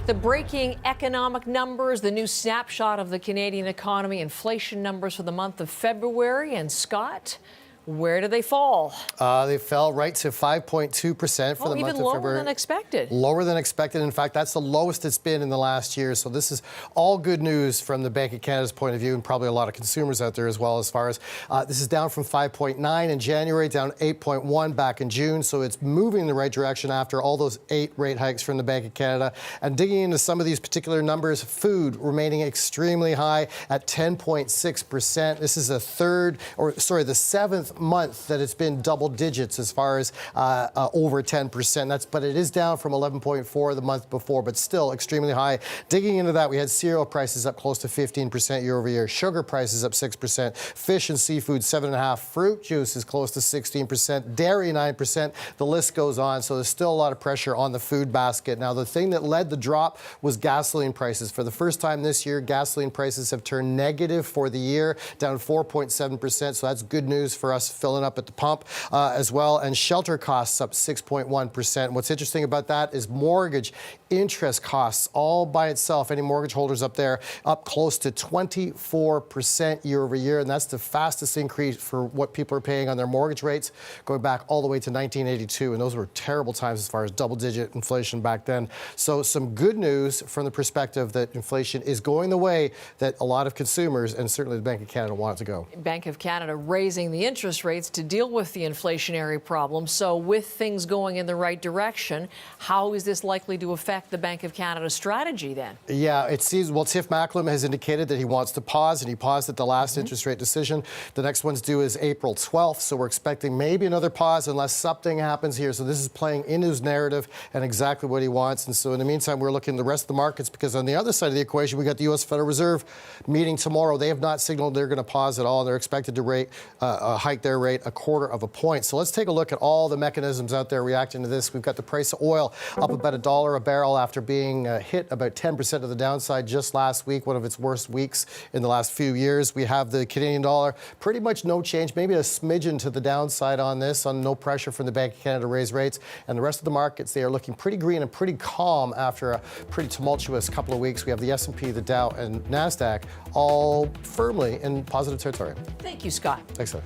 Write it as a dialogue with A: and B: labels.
A: The breaking economic numbers, the new snapshot of the Canadian economy, inflation numbers for the month of February. And Scott, where do they fall?
B: They fell right to 5.2% for the month of February.
A: Even lower than expected.
B: Lower than expected. In fact, that's the lowest it's been in the last year. So this is all good news from the Bank of Canada's point of view, and probably a lot of consumers out there as well. As far as this is down from 5.9 in January, down 8.1 back in June. So it's moving in the right direction after all those 8 rate hikes from the Bank of Canada. And digging into some of these particular numbers, food remaining extremely high at 10.6%. This is the the seventh month that it's been double digits as far as over 10%. But it is down from 11.4 the month before, but still extremely high. Digging into that, we had cereal prices up close to 15% year over year. Sugar prices up 6%. Fish and seafood 7.5%. Fruit juice is close to 16%. Dairy 9%. The list goes on. So there's still a lot of pressure on the food basket. Now, the thing that led the drop was gasoline prices. For the first time this year, gasoline prices have turned negative for the year, down 4.7%. So that's good news for us filling up at the pump as well. And shelter costs up 6.1%. What's interesting about that is mortgage interest costs all by itself. Any mortgage holders up there up close to 24% year over year. And that's the fastest increase for what people are paying on their mortgage rates going back all the way to 1982. And those were terrible times as far as double-digit inflation back then. So some good news from the perspective that inflation is going the way that a lot of consumers and certainly the Bank of Canada want it to go.
A: Bank of Canada raising the interest rates to deal with the inflationary problem. So with things going in the right direction, how is this likely to affect the Bank of Canada's strategy then?
B: Yeah, it seems, well, Tiff Macklem has indicated that he wants to pause, and he paused at the last interest rate decision. The next one's due is April 12th, so we're expecting maybe another pause unless something happens here. So this is playing in his narrative and exactly what he wants. And so in the meantime, we're looking at the rest of the markets, because on the other side of the equation, we got the U.S. Federal Reserve meeting tomorrow. They have not signaled they're going to pause at all. They're expected to hike their rate 1/4 point. So let's take a look at all the mechanisms out there reacting to this. We've got the price of oil up about $1 a barrel after being hit about 10% of the downside just last week, one of its worst weeks in the last few years. We have the Canadian dollar, pretty much no change, maybe a smidgen to the downside on this, on no pressure from the Bank of Canada to raise rates. And the rest of the markets, they are looking pretty green and pretty calm after a pretty tumultuous couple of weeks. We have the S&P, the Dow, and NASDAQ all firmly in positive territory.
A: Thank you, Scott.
B: Thanks, sir.